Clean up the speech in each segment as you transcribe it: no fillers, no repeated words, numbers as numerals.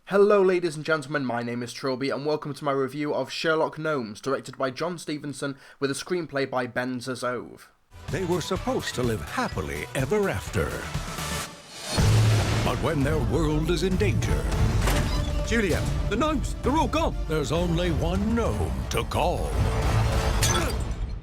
Hello ladies and gentlemen, my name is Trilbee and welcome to my review of Sherlock Gnomes, directed by John Stevenson with a screenplay by Ben Zazove. They were supposed to live happily ever after. But when their world is in danger... Juliet, the gnomes, they're all gone. There's only one gnome to call.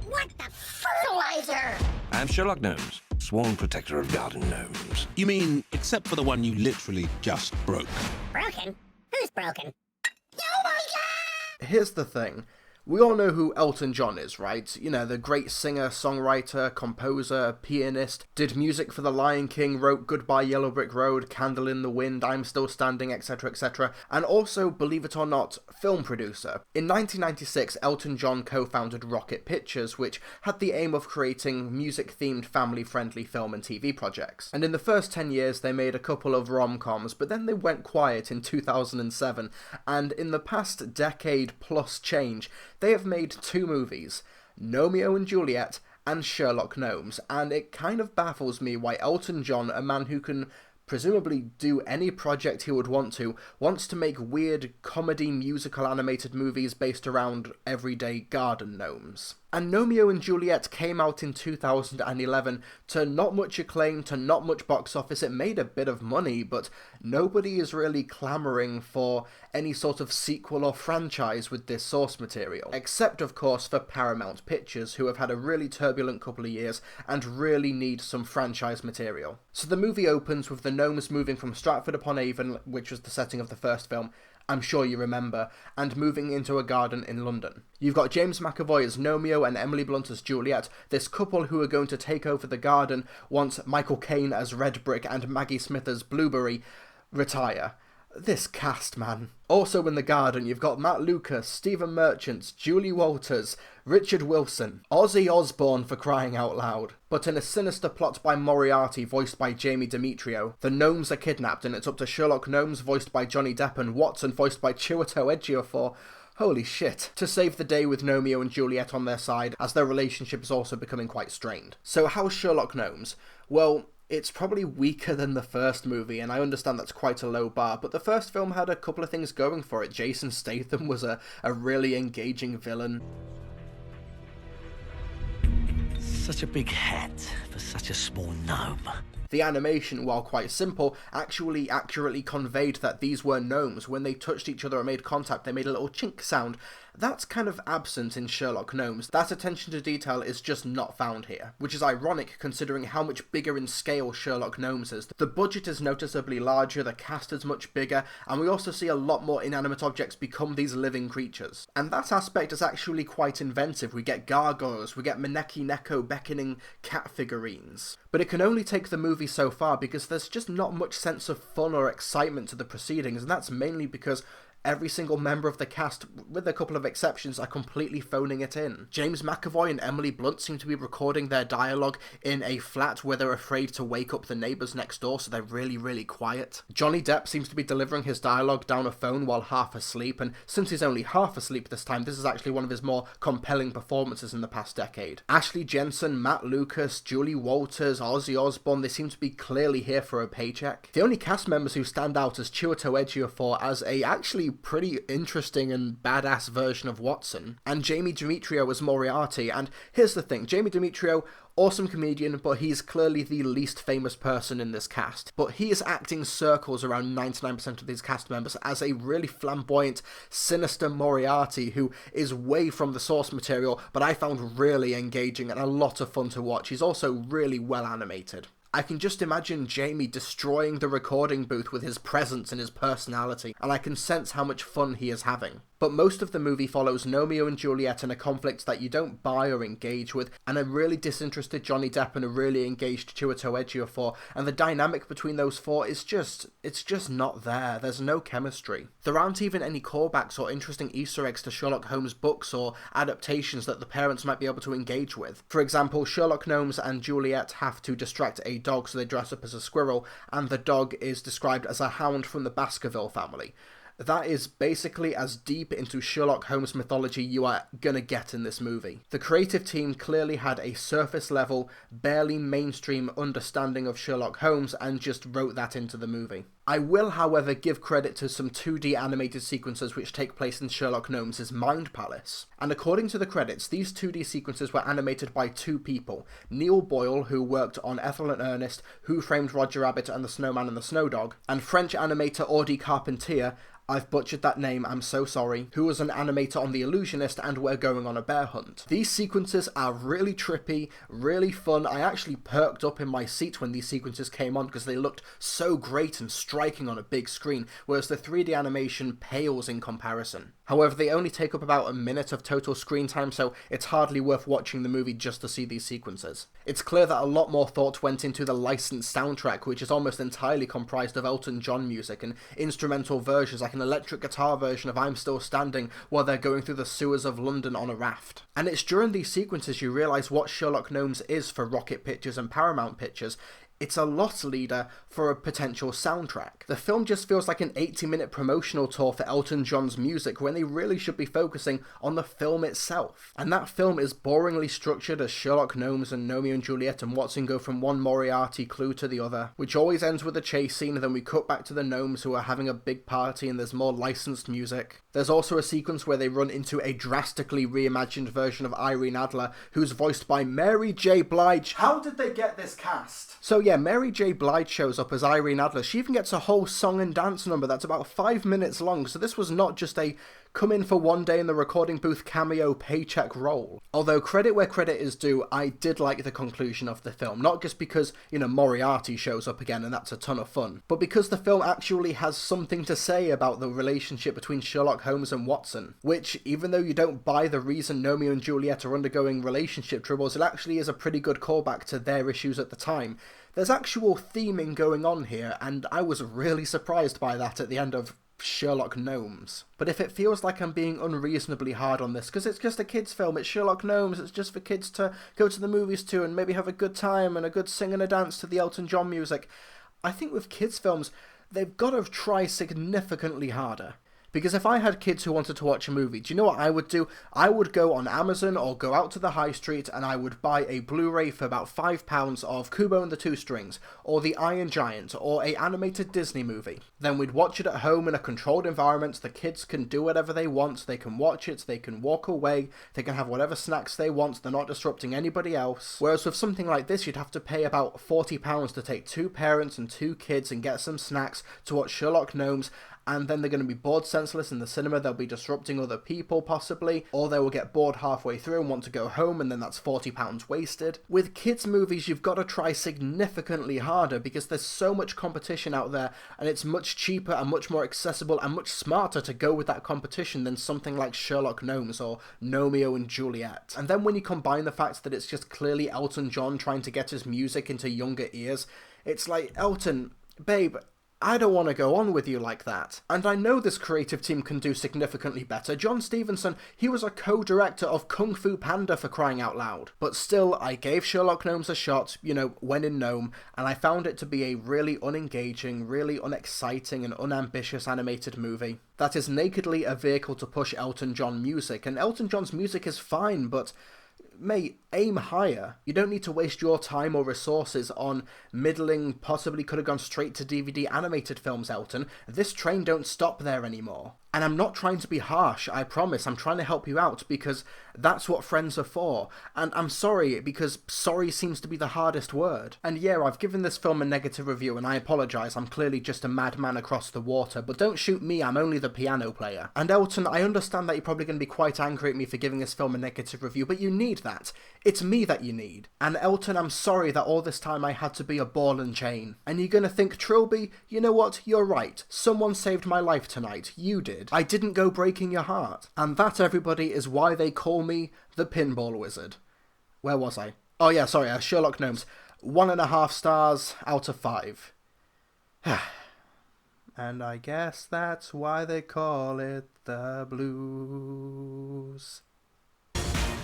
What the fertilizer? I'm Sherlock Gnomes, sworn protector of Garden Gnomes. You mean, except for the one you literally just broke? Broken? Who's broken? Oh my god! Here's the thing. We all know who Elton John is, right? You know, the great singer, songwriter, composer, pianist, did music for The Lion King, wrote Goodbye Yellow Brick Road, Candle in the Wind, I'm Still Standing, etc, etc, and also, believe it or not, film producer. In 1996, Elton John co-founded Rocket Pictures, which had the aim of creating music-themed, family-friendly film and TV projects. And in the first 10 years, they made a couple of rom-coms, but then they went quiet in 2007, and in the past decade plus change, they have made two movies, Gnomeo and Juliet and Sherlock Gnomes, and it kind of baffles me why Elton John, a man who can presumably do any project he would want to, wants to make weird comedy musical animated movies based around everyday garden gnomes. And Gnomeo and Juliet came out in 2011 to not much acclaim, to not much box office. It made a bit of money, but nobody is really clamouring for any sort of sequel or franchise with this source material. Except, of course, for Paramount Pictures, who have had a really turbulent couple of years and really need some franchise material. So the movie opens with the gnomes moving from Stratford-upon-Avon, which was the setting of the first film, I'm sure you remember, and moving into a garden in London. You've got James McAvoy as Gnomeo and Emily Blunt as Juliet, this couple who are going to take over the garden once Michael Caine as Red Brick and Maggie Smith as Blueberry retire. This cast, man. Also in the garden, you've got Matt Lucas, Stephen Merchant, Julie Walters, Richard Wilson, Ozzy Osbourne for crying out loud. But in a sinister plot by Moriarty, voiced by Jamie Demetrio, the gnomes are kidnapped and it's up to Sherlock Gnomes, voiced by Johnny Depp, and Watson, voiced by Chiwetel Ejiofor, holy shit, to save the day with Gnomeo and Juliet on their side, as their relationship is also becoming quite strained. So how's Sherlock Gnomes? Well, it's probably weaker than the first movie, and I understand that's quite a low bar, but the first film had a couple of things going for it. Jason Statham was a really engaging villain. Such a big hat for such a small gnome. The animation, while quite simple, actually accurately conveyed that these were gnomes. When they touched each other or made contact, they made a little chink sound. That's kind of absent in Sherlock Gnomes. That attention to detail is just not found here, which is ironic considering how much bigger in scale Sherlock Gnomes is. The budget is noticeably larger, the cast is much bigger, and we also see a lot more inanimate objects become these living creatures. And that aspect is actually quite inventive. We get gargoyles, we get Maneki Neko beckoning cat figurines. But it can only take the movie so far because there's just not much sense of fun or excitement to the proceedings, and that's mainly because every single member of the cast, with a couple of exceptions, are completely phoning it in. James McAvoy and Emily Blunt seem to be recording their dialogue in a flat where they're afraid to wake up the neighbours next door, so they're really quiet. Johnny Depp seems to be delivering his dialogue down a phone while half asleep, and since he's only half asleep this time, this is actually one of his more compelling performances in the past decade. Ashley Jensen, Matt Lucas, Julie Walters, Ozzy Osbourne, they seem to be clearly here for a paycheck. The only cast members who stand out is Chiwetel Ejiofor as a actually pretty interesting and badass version of Watson, and Jamie Demetrio as Moriarty. And here's the thing, Jamie Demetrio, awesome comedian, but he's clearly the least famous person in this cast. But he is acting circles around 99% of these cast members as a really flamboyant, sinister Moriarty who is way from the source material, but I found really engaging and a lot of fun to watch. He's also really well animated. I can just imagine Jamie destroying the recording booth with his presence and his personality, and I can sense how much fun he is having. But most of the movie follows Gnomeo and Juliet in a conflict that you don't buy or engage with, and a really disinterested Johnny Depp and a really engaged Chiwetel Ejiofor, and the dynamic between those four is it's just not there. There's no chemistry. There aren't even any callbacks or interesting Easter eggs to Sherlock Holmes books or adaptations that the parents might be able to engage with. For example, Sherlock Gnomes and Juliet have to distract a dog, so they dress up as a squirrel, and the dog is described as a hound from the Baskerville family. That is basically as deep into Sherlock Holmes mythology you are gonna get in this movie. The creative team clearly had a surface level, barely mainstream understanding of Sherlock Holmes and just wrote that into the movie. I will, however, give credit to some 2D animated sequences which take place in Sherlock Gnomes' Mind Palace. And according to the credits, these 2D sequences were animated by two people, Neil Boyle, who worked on Ethel and Ernest, Who Framed Roger Rabbit and the Snowman and the Snow Dog, and French animator Audie Carpentier, I've butchered that name, I'm so sorry, who was an animator on The Illusionist and We're Going on a Bear Hunt. These sequences are really trippy, really fun. I actually perked up in my seat when these sequences came on because they looked so great and striking on a big screen, whereas the 3D animation pales in comparison. However, they only take up about a minute of total screen time, so it's hardly worth watching the movie just to see these sequences. It's clear that a lot more thought went into the licensed soundtrack, which is almost entirely comprised of Elton John music and instrumental versions like an electric guitar version of I'm Still Standing while they're going through the sewers of London on a raft. And it's during these sequences you realise what Sherlock Gnomes is for Rocket Pictures and Paramount Pictures. It's a loss leader for a potential soundtrack. The film just feels like an 80-minute promotional tour for Elton John's music when they really should be focusing on the film itself. And that film is boringly structured as Sherlock Gnomes and Gnomeo and Juliet and Watson go from one Moriarty clue to the other, which always ends with a chase scene, and then we cut back to the gnomes who are having a big party and there's more licensed music. There's also a sequence where they run into a drastically reimagined version of Irene Adler, who's voiced by Mary J. Blige. How did they get this cast? So yeah, Mary J. Blige shows up as Irene Adler. She even gets a whole song and dance number that's about 5 minutes long, so this was not just a come in for one day in the recording booth cameo paycheck role. Although credit where credit is due, I did like the conclusion of the film. Not just because, Moriarty shows up again and that's a ton of fun, but because the film actually has something to say about the relationship between Sherlock Holmes and Watson, which, even though you don't buy the reason Gnomeo and Juliet are undergoing relationship troubles, it actually is a pretty good callback to their issues at the time. There's actual theming going on here, and I was really surprised by that at the end of Sherlock Gnomes. But if it feels like I'm being unreasonably hard on this, because it's just a kids film, it's Sherlock Gnomes, it's just for kids to go to the movies to and maybe have a good time and a good sing and a dance to the Elton John music, I think with kids films, they've got to try significantly harder. Because if I had kids who wanted to watch a movie, do you know what I would do? I would go on Amazon or go out to the high street and I would buy a Blu-ray for about £5 of Kubo and the Two Strings, or The Iron Giant, or a animated Disney movie. Then we'd watch it at home in a controlled environment. The kids can do whatever they want, they can watch it, they can walk away, they can have whatever snacks they want, they're not disrupting anybody else. Whereas with something like this, you'd have to pay about £40 to take two parents and two kids and get some snacks to watch Sherlock Gnomes, and then they're going to be bored senseless in the cinema, they'll be disrupting other people possibly, or they will get bored halfway through and want to go home, and then that's £40 wasted. With kids movies, you've got to try significantly harder because there's so much competition out there, and it's much cheaper and much more accessible and much smarter to go with that competition than something like Sherlock Gnomes or Gnomeo and Juliet. And then when you combine the fact that it's just clearly Elton John trying to get his music into younger ears, it's like, Elton, babe, I don't want to go on with you like that. And I know this creative team can do significantly better. John Stevenson, he was a co-director of Kung Fu Panda, for crying out loud. But still, I gave Sherlock Gnomes a shot, when in Gnome, and I found it to be a really unengaging, really unexciting and unambitious animated movie that is nakedly a vehicle to push Elton John music. And Elton John's music is fine, but mate, aim higher. You don't need to waste your time or resources on middling, possibly could have gone straight to DVD animated films, Elton. This train don't stop there anymore. And I'm not trying to be harsh, I promise. I'm trying to help you out because that's what friends are for. And I'm sorry because sorry seems to be the hardest word. And yeah, I've given this film a negative review and I apologise. I'm clearly just a madman across the water. But don't shoot me, I'm only the piano player. And Elton, I understand that you're probably going to be quite angry at me for giving this film a negative review, but you need that. It's me that you need. And Elton, I'm sorry that all this time I had to be a ball and chain. And you're going to think, Trilbee, you know what? You're right. Someone saved my life tonight. You did. I didn't go breaking your heart. And that, everybody, is why they call me the Pinball Wizard. Where was I? Oh yeah, sorry, Sherlock Gnomes. 1.5 stars out of 5. And I guess that's why they call it the blues.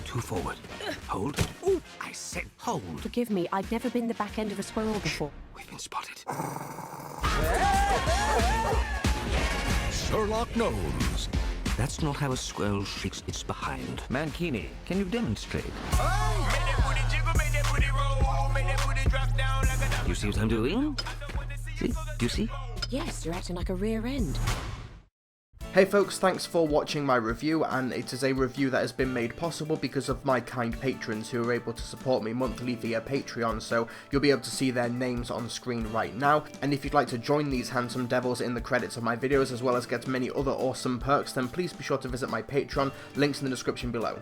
Two forward. Hold. Ooh, I said hold. Forgive me, I've never been the back end of a squirrel before. We've been spotted. Sherlock Gnomes. That's not how a squirrel shakes its behind. Mankini, can you demonstrate? You see what I'm doing? See? Do you see? Yes, you're acting like a rear end. Hey folks, thanks for watching my review, and it is a review that has been made possible because of my kind patrons who are able to support me monthly via Patreon, so you'll be able to see their names on screen right now. And if you'd like to join these handsome devils in the credits of my videos as well as get many other awesome perks, then please be sure to visit my Patreon, links in the description below.